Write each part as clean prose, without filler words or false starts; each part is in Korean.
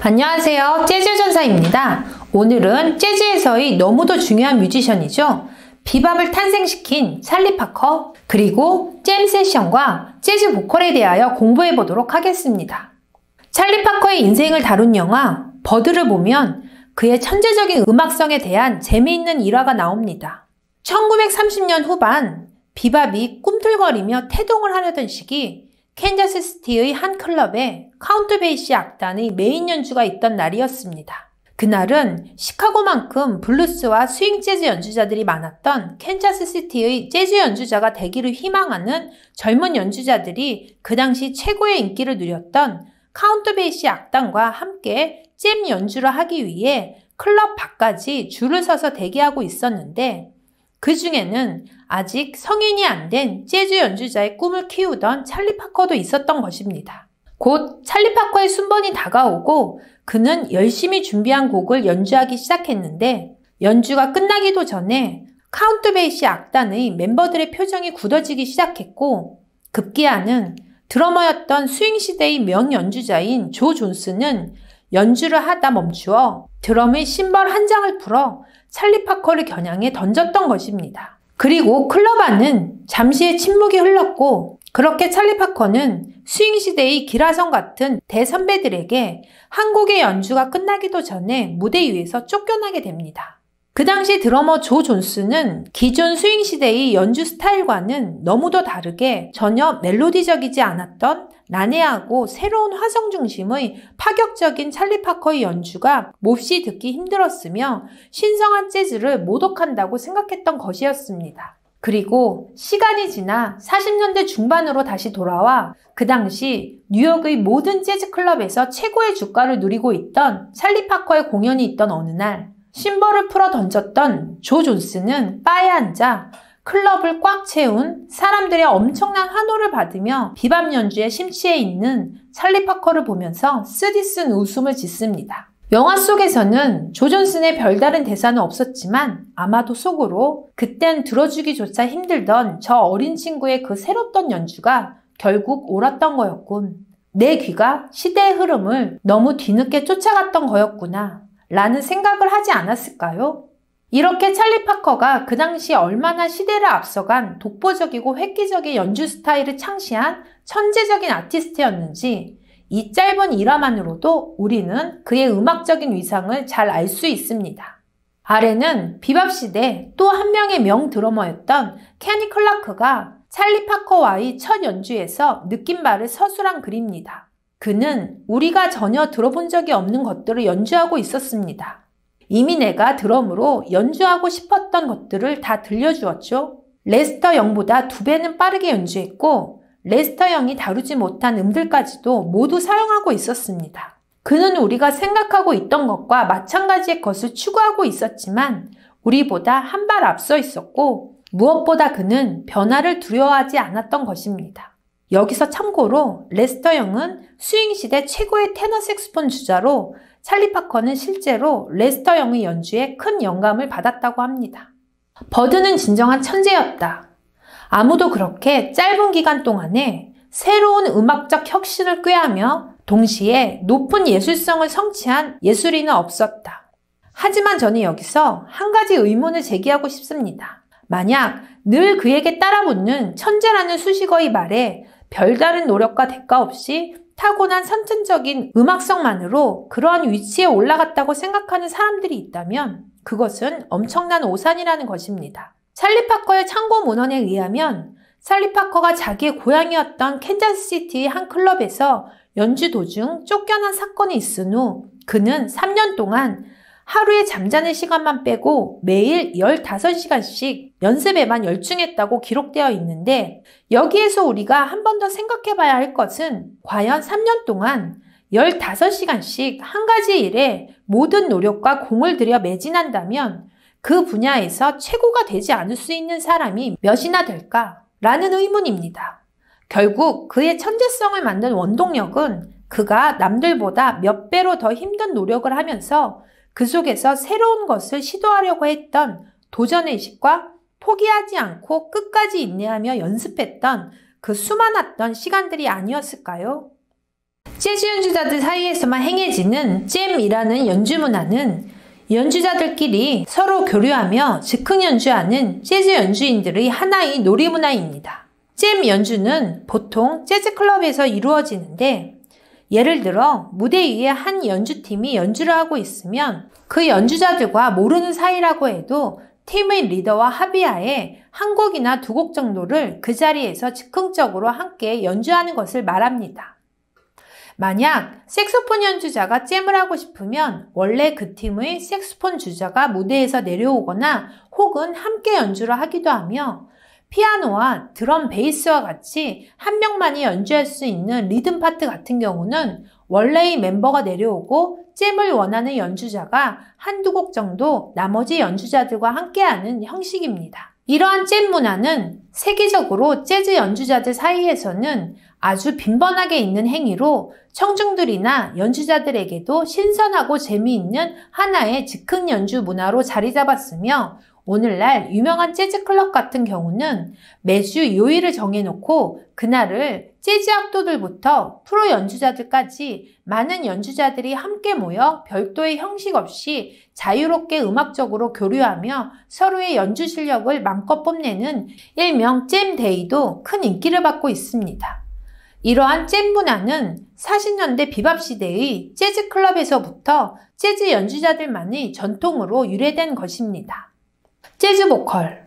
안녕하세요. 재즈 전사입니다. 오늘은 재즈에서의 너무도 중요한 뮤지션이죠. 비밥을 탄생시킨 찰리 파커, 그리고 잼 세션과 재즈 보컬에 대하여 공부해 보도록 하겠습니다. 찰리 파커의 인생을 다룬 영화 버드를 보면 그의 천재적인 음악성에 대한 재미있는 일화가 나옵니다. 1930년 후반 비밥이 꿈틀거리며 태동을 하려던 시기 캔자스시티의 한 클럽에 카운트 베이시 악단의 메인 연주가 있던 날이었습니다. 그날은 시카고만큼 블루스와 스윙 재즈 연주자들이 많았던 캔자스시티의 재즈 연주자가 되기를 희망하는 젊은 연주자들이 그 당시 최고의 인기를 누렸던 카운트 베이시 악단과 함께 잼 연주를 하기 위해 클럽 밖까지 줄을 서서 대기하고 있었는데 그 중에는 아직 성인이 안 된 재즈 연주자의 꿈을 키우던 찰리 파커도 있었던 것입니다. 곧 찰리 파커의 순번이 다가오고 그는 열심히 준비한 곡을 연주하기 시작했는데 연주가 끝나기도 전에 카운트 베이시 악단의 멤버들의 표정이 굳어지기 시작했고 급기야는 드러머였던 스윙 시대의 명연주자인 조 존스는 연주를 하다 멈추어 드럼의 심벌 한 장을 풀어 찰리 파커를 겨냥해 던졌던 것입니다. 그리고 클럽 안은 잠시의 침묵이 흘렀고 그렇게 찰리 파커는 스윙 시대의 기라성 같은 대선배들에게 한 곡의 연주가 끝나기도 전에 무대 위에서 쫓겨나게 됩니다. 그 당시 드러머 조 존스는 기존 스윙 시대의 연주 스타일과는 너무도 다르게 전혀 멜로디적이지 않았던 난해하고 새로운 화성 중심의 파격적인 찰리 파커의 연주가 몹시 듣기 힘들었으며 신성한 재즈를 모독한다고 생각했던 것이었습니다. 그리고 시간이 지나 40년대 중반으로 다시 돌아와 그 당시 뉴욕의 모든 재즈 클럽에서 최고의 주가를 누리고 있던 찰리 파커의 공연이 있던 어느 날 심벌을 풀어 던졌던 조 존스는 바에 앉아 클럽을 꽉 채운 사람들의 엄청난 환호를 받으며 비밥 연주에 심취해 있는 찰리 파커를 보면서 쓰디쓴 웃음을 짓습니다. 영화 속에서는 조 존슨의 별다른 대사는 없었지만 아마도 속으로 그땐 들어주기조차 힘들던 저 어린 친구의 그 새롭던 연주가 결국 옳았던 거였군. 내 귀가 시대의 흐름을 너무 뒤늦게 쫓아갔던 거였구나 라는 생각을 하지 않았을까요? 이렇게 찰리 파커가 그 당시 얼마나 시대를 앞서간 독보적이고 획기적인 연주 스타일을 창시한 천재적인 아티스트였는지 이 짧은 일화만으로도 우리는 그의 음악적인 위상을 잘 알 수 있습니다. 아래는 비밥 시대 또 한 명의 명 드러머였던 케니 클라크가 찰리 파커와의 첫 연주에서 느낀 바를 서술한 글입니다. 그는 우리가 전혀 들어본 적이 없는 것들을 연주하고 있었습니다. 이미 내가 드럼으로 연주하고 싶었던 것들을 다 들려주었죠. 레스터 영보다 2배는 빠르게 연주했고 레스터 영이 다루지 못한 음들까지도 모두 사용하고 있었습니다. 그는 우리가 생각하고 있던 것과 마찬가지의 것을 추구하고 있었지만 우리보다 한 발 앞서 있었고 무엇보다 그는 변화를 두려워하지 않았던 것입니다. 여기서 참고로 레스터 영은 스윙 시대 최고의 테너 색소폰 주자로 찰리 파커는 실제로 레스터 영의 연주에 큰 영감을 받았다고 합니다. 버드는 진정한 천재였다. 아무도 그렇게 짧은 기간 동안에 새로운 음악적 혁신을 꾀하며 동시에 높은 예술성을 성취한 예술인은 없었다. 하지만 저는 여기서 한 가지 의문을 제기하고 싶습니다. 만약 늘 그에게 따라붙는 천재라는 수식어의 말에 별다른 노력과 대가 없이 타고난 선천적인 음악성만으로 그러한 위치에 올라갔다고 생각하는 사람들이 있다면 그것은 엄청난 오산이라는 것입니다. 찰리 파커의 참고 문헌에 의하면 찰리 파커가 자기의 고향이었던 캔자스시티의 한 클럽에서 연주 도중 쫓겨난 사건이 있은 후 그는 3년 동안 하루에 잠자는 시간만 빼고 매일 15시간씩 연습에만 열중했다고 기록되어 있는데 여기에서 우리가 한 번 더 생각해 봐야 할 것은 과연 3년 동안 15시간씩 한 가지 일에 모든 노력과 공을 들여 매진한다면 그 분야에서 최고가 되지 않을 수 있는 사람이 몇이나 될까라는 의문입니다. 결국 그의 천재성을 만든 원동력은 그가 남들보다 몇 배로 더 힘든 노력을 하면서 그 속에서 새로운 것을 시도하려고 했던 도전의식과 포기하지 않고 끝까지 인내하며 연습했던 그 수많았던 시간들이 아니었을까요? 재즈 연주자들 사이에서만 행해지는 잼이라는 연주 문화는 연주자들끼리 서로 교류하며 즉흥 연주하는 재즈 연주인들의 하나의 놀이문화입니다. 잼 연주는 보통 재즈 클럽에서 이루어지는데, 예를 들어 무대 위에 한 연주팀이 연주를 하고 있으면 그 연주자들과 모르는 사이라고 해도 팀의 리더와 합의하에 한 곡이나 두 곡 정도를 그 자리에서 즉흥적으로 함께 연주하는 것을 말합니다. 만약 색소폰 연주자가 잼을 하고 싶으면 원래 그 팀의 색소폰 주자가 무대에서 내려오거나 혹은 함께 연주를 하기도 하며, 피아노와 드럼, 베이스와 같이 한 명만이 연주할 수 있는 리듬 파트 같은 경우는 원래의 멤버가 내려오고 잼을 원하는 연주자가 한두 곡 정도 나머지 연주자들과 함께하는 형식입니다. 이러한 잼 문화는 세계적으로 재즈 연주자들 사이에서는 아주 빈번하게 있는 행위로 청중들이나 연주자들에게도 신선하고 재미있는 하나의 즉흥 연주 문화로 자리 잡았으며, 오늘날 유명한 재즈 클럽 같은 경우는 매주 요일을 정해놓고 그날을 재즈 악도들부터 프로 연주자들까지 많은 연주자들이 함께 모여 별도의 형식 없이 자유롭게 음악적으로 교류하며 서로의 연주 실력을 마음껏 뽐내는 일명 잼데이도 큰 인기를 받고 있습니다. 이러한 잼 문화는 40년대 비밥 시대의 재즈 클럽에서부터 재즈 연주자들만의 전통으로 유래된 것입니다. 재즈 보컬.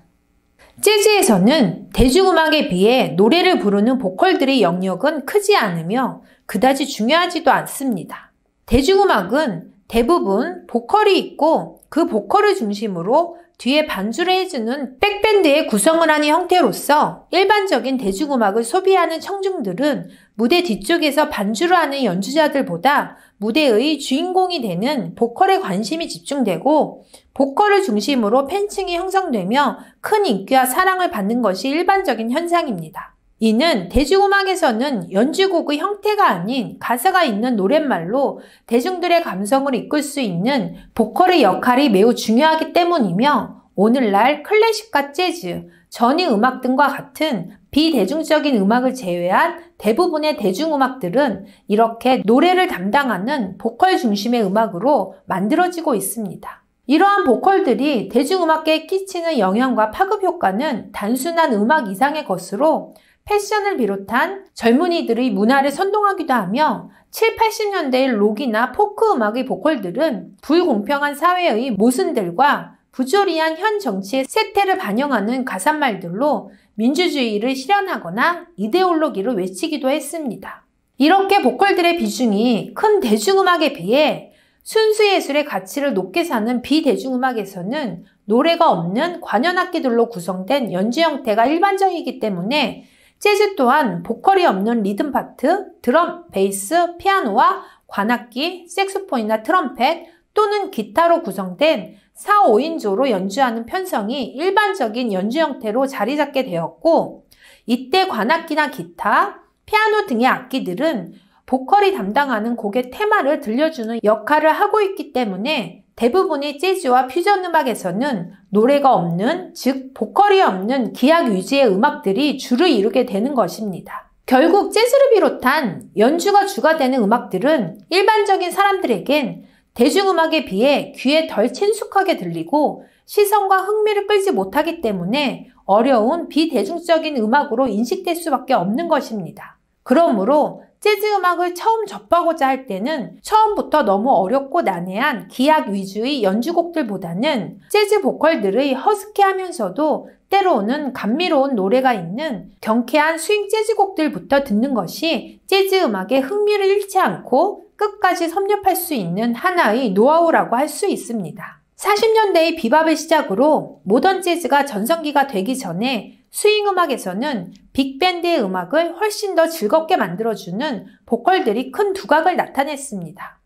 재즈에서는 대중음악에 비해 노래를 부르는 보컬들의 영역은 크지 않으며 그다지 중요하지도 않습니다. 대중음악은 대부분 보컬이 있고 그 보컬을 중심으로 뒤에 반주를 해주는 백밴드의 구성을 하는 형태로서 일반적인 대중음악을 소비하는 청중들은 무대 뒤쪽에서 반주를 하는 연주자들보다 무대의 주인공이 되는 보컬에 관심이 집중되고 보컬을 중심으로 팬층이 형성되며 큰 인기와 사랑을 받는 것이 일반적인 현상입니다. 이는 대중음악에서는 연주곡의 형태가 아닌 가사가 있는 노랫말로 대중들의 감성을 이끌 수 있는 보컬의 역할이 매우 중요하기 때문이며, 오늘날 클래식과 재즈, 전위 음악 등과 같은 비대중적인 음악을 제외한 대부분의 대중음악들은 이렇게 노래를 담당하는 보컬 중심의 음악으로 만들어지고 있습니다. 이러한 보컬들이 대중음악계에 끼치는 영향과 파급 효과는 단순한 음악 이상의 것으로 패션을 비롯한 젊은이들의 문화를 선동하기도 하며 7, 80년대의 록이나 포크 음악의 보컬들은 불공평한 사회의 모순들과 부조리한 현 정치의 쇠퇴를 반영하는 가사말들로 민주주의를 실현하거나 이데올로기를 외치기도 했습니다. 이렇게 보컬들의 비중이 큰 대중음악에 비해 순수 예술의 가치를 높게 사는 비대중음악에서는 노래가 없는 관현악기들로 구성된 연주 형태가 일반적이기 때문에 재즈 또한 보컬이 없는 리듬 파트, 드럼, 베이스, 피아노와 관악기, 색소폰이나 트럼펫 또는 기타로 구성된 4, 5인조로 연주하는 편성이 일반적인 연주 형태로 자리 잡게 되었고, 이때 관악기나 기타, 피아노 등의 악기들은 보컬이 담당하는 곡의 테마를 들려주는 역할을 하고 있기 때문에 대부분의 재즈와 퓨전 음악에서는 노래가 없는, 즉 보컬이 없는 기악 위주의 음악들이 주를 이루게 되는 것입니다. 결국 재즈를 비롯한 연주가 주가 되는 음악들은 일반적인 사람들에겐 대중음악에 비해 귀에 덜 친숙하게 들리고 시선과 흥미를 끌지 못하기 때문에 어려운 비대중적인 음악으로 인식될 수밖에 없는 것입니다. 그러므로 재즈 음악을 처음 접하고자 할 때는 처음부터 너무 어렵고 난해한 기악 위주의 연주곡들보다는 재즈 보컬들의 허스키하면서도 때로는 감미로운 노래가 있는 경쾌한 스윙 재즈곡들부터 듣는 것이 재즈 음악의 흥미를 잃지 않고 끝까지 섭렵할 수 있는 하나의 노하우라고 할 수 있습니다. 40년대의 비밥을 시작으로 모던 재즈가 전성기가 되기 전에 스윙 음악에서는 빅밴드의 음악을 훨씬 더 즐겁게 만들어주는 보컬들이 큰 두각을 나타냈습니다.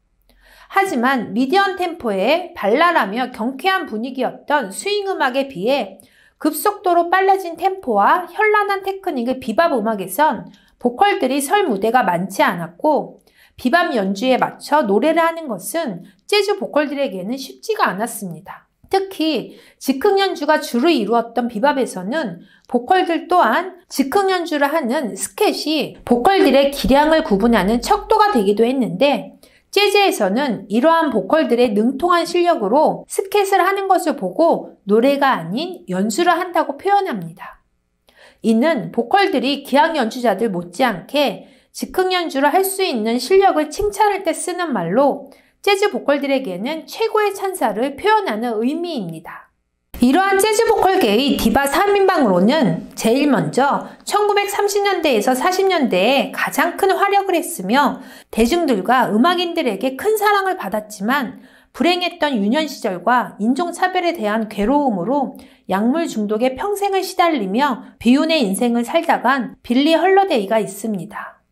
하지만 미디엄 템포의 발랄하며 경쾌한 분위기였던 스윙 음악에 비해 급속도로 빨라진 템포와 현란한 테크닉의 비밥 음악에선 보컬들이 설 무대가 많지 않았고 비밥 연주에 맞춰 노래를 하는 것은 재즈 보컬들에게는 쉽지가 않았습니다. 특히 즉흥 연주가 주를 이루었던 비밥에서는 보컬들 또한 즉흥 연주를 하는 스캣이 보컬들의 기량을 구분하는 척도가 되기도 했는데, 재즈에서는 이러한 보컬들의 능통한 실력으로 스캣을 하는 것을 보고 노래가 아닌 연주를 한다고 표현합니다. 이는 보컬들이 기악 연주자들 못지않게 즉흥 연주를 할 수 있는 실력을 칭찬할 때 쓰는 말로 재즈 보컬들에게는 최고의 찬사를 표현하는 의미입니다. 이러한 재즈 보컬계의 디바 3인방으로는 제일 먼저 1930년대에서 40년대에 가장 큰 활약을 했으며 대중들과 음악인들에게 큰 사랑을 받았지만 불행했던 유년 시절과 인종차별에 대한 괴로움으로 약물 중독에 평생을 시달리며 비운의 인생을 살다간 빌리 헐러데이가 있습니다.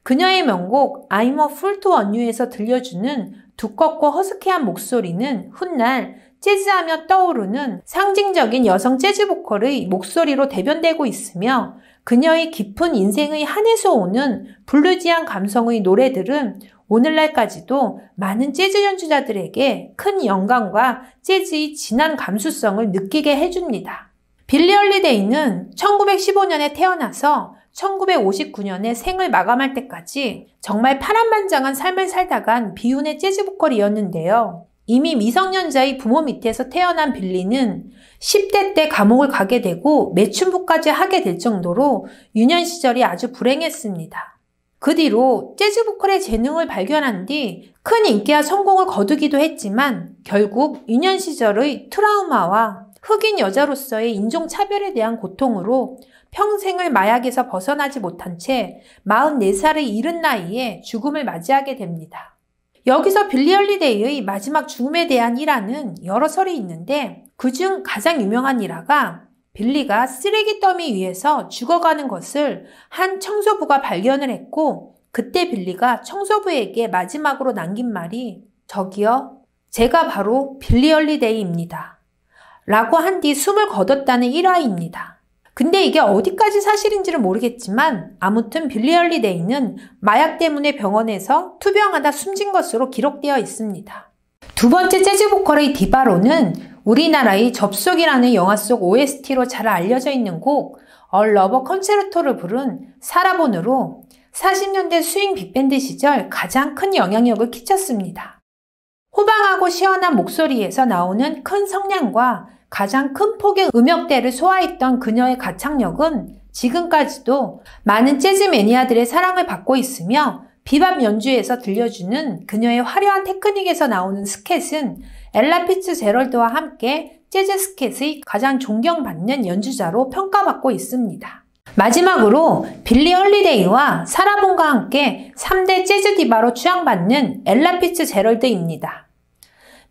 그녀의 명곡 I'm a Fool to Want You에서 들려주는 두껍고 허스키한 목소리는 훗날 재즈하며 떠오르는 상징적인 여성 재즈 보컬의 목소리로 대변되고 있으며, 그녀의 깊은 인생의 한에서 오는 블루지한 감성의 노래들은 오늘날까지도 많은 재즈 연주자들에게 큰 영감과 재즈의 진한 감수성을 느끼게 해줍니다. 빌리 헐리데이는 1915년에 태어나서 1959년에 생을 마감할 때까지 정말 파란만장한 삶을 살다간 비운의 재즈 보컬이었는데요. 이미 미성년자의 부모 밑에서 태어난 빌리는 10대 때 감옥을 가게 되고 매춘부까지 하게 될 정도로 유년 시절이 아주 불행했습니다. 그 뒤로 재즈 보컬의 재능을 발견한 뒤 큰 인기와 성공을 거두기도 했지만 결국 유년 시절의 트라우마와 흑인 여자로서의 인종차별에 대한 고통으로 평생을 마약에서 벗어나지 못한 채 44살의 이른 나이에 죽음을 맞이하게 됩니다. 여기서 빌리 헐리데이의 마지막 죽음에 대한 일화는 여러 설이 있는데, 그중 가장 유명한 일화가 빌리가 쓰레기 더미 위에서 죽어가는 것을 한 청소부가 발견을 했고, 그때 빌리가 청소부에게 마지막으로 남긴 말이 "저기요, 제가 바로 빌리 헐리데이입니다" 라고 한 뒤 숨을 거뒀다는 일화입니다. 근데 이게 어디까지 사실인지는 모르겠지만 아무튼 빌리 헐리데이는 마약 때문에 병원에서 투병하다 숨진 것으로 기록되어 있습니다. 두 번째 재즈 보컬의 디바로는 우리나라의 접속이라는 영화 속 OST로 잘 알려져 있는 곡 A Lover Concerto를 부른 사라본으로 40년대 스윙 빅밴드 시절 가장 큰 영향력을 끼쳤습니다. 호방하고 시원한 목소리에서 나오는 큰 성량과 가장 큰 폭의 음역대를 소화했던 그녀의 가창력은 지금까지도 많은 재즈 매니아들의 사랑을 받고 있으며, 비밥 연주에서 들려주는 그녀의 화려한 테크닉에서 나오는 스캣은 엘라 피츠제럴드와 함께 재즈 스캣의 가장 존경받는 연주자로 평가받고 있습니다. 마지막으로 빌리 헐리데이와 사라본과 함께 3대 재즈 디바로 추앙받는 엘라 피츠제럴드입니다.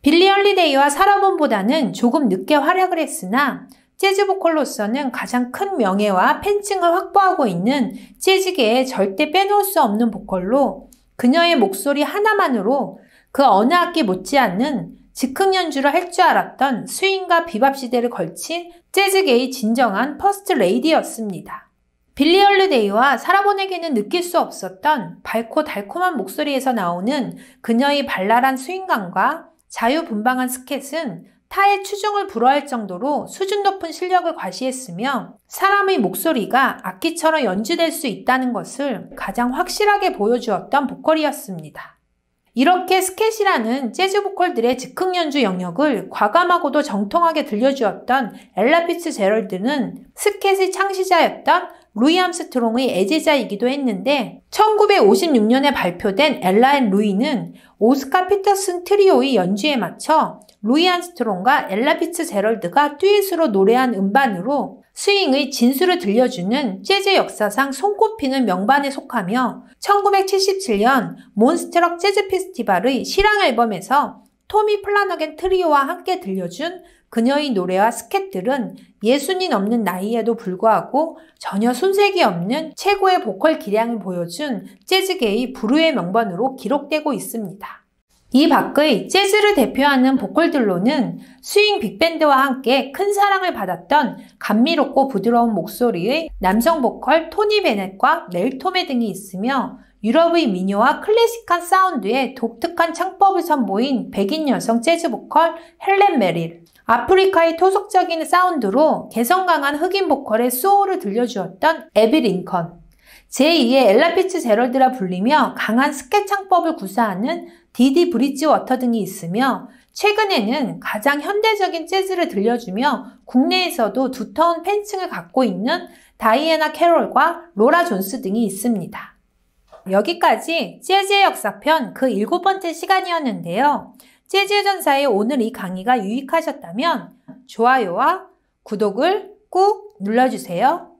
빌리 헐리데이와 사라본보다는 조금 늦게 활약을 했으나 재즈 보컬로서는 가장 큰 명예와 팬층을 확보하고 있는 재즈계에 절대 빼놓을 수 없는 보컬로, 그녀의 목소리 하나만으로 그 어느 악기 못지않는 즉흥 연주를 할 줄 알았던 스윙과 비밥 시대를 걸친 재즈계의 진정한 퍼스트 레이디였습니다. 빌리 헐리데이와 사라본에게는 느낄 수 없었던 밝고 달콤한 목소리에서 나오는 그녀의 발랄한 스윙감과 자유분방한 스캣은 타의 추종을 불허할 정도로 수준 높은 실력을 과시했으며, 사람의 목소리가 악기처럼 연주될 수 있다는 것을 가장 확실하게 보여주었던 보컬이었습니다. 이렇게 스캣이라는 재즈 보컬들의 즉흥 연주 영역을 과감하고도 정통하게 들려주었던 엘라 피츠제럴드는 스캣의 창시자였던 루이 암스트롱의 애제자이기도 했는데, 1956년에 발표된 엘라 앤 루이는 오스카 피터슨 트리오의 연주에 맞춰 루이 암스트롱과 엘라 피츠제럴드가 듀엣으로 노래한 음반으로 스윙의 진수를 들려주는 재즈 역사상 손꼽히는 명반에 속하며, 1977년 몬스트럭 재즈 페스티벌의 실황 앨범에서 토미 플라너겐 트리오와 함께 들려준 그녀의 노래와 스캣들은 60이 넘는 나이에도 불구하고 전혀 손색이 없는 최고의 보컬 기량을 보여준 재즈계의 불후의 명반으로 기록되고 있습니다. 이 밖의 재즈를 대표하는 보컬들로는 스윙 빅밴드와 함께 큰 사랑을 받았던 감미롭고 부드러운 목소리의 남성 보컬 토니 베넷과 넬 토메 등이 있으며, 유럽의 민요와 클래식한 사운드의 독특한 창법을 선보인 백인 여성 재즈 보컬 헬렌 메릴, 아프리카의 토속적인 사운드로 개성 강한 흑인 보컬의 소울을 들려주었던 애비 링컨, 제2의 엘라 피츠제럴드라 불리며 강한 스캣 창법을 구사하는 디디 브리지워터 등이 있으며 최근에는 가장 현대적인 재즈를 들려주며 국내에서도 두터운 팬층을 갖고 있는 다이애나 캐롤과 로라 존스 등이 있습니다. 여기까지 재즈의 역사편 그 7번째 시간이었는데요. 재즈의 전사의 오늘 이 강의가 유익하셨다면 좋아요와 구독을 꾹 눌러주세요.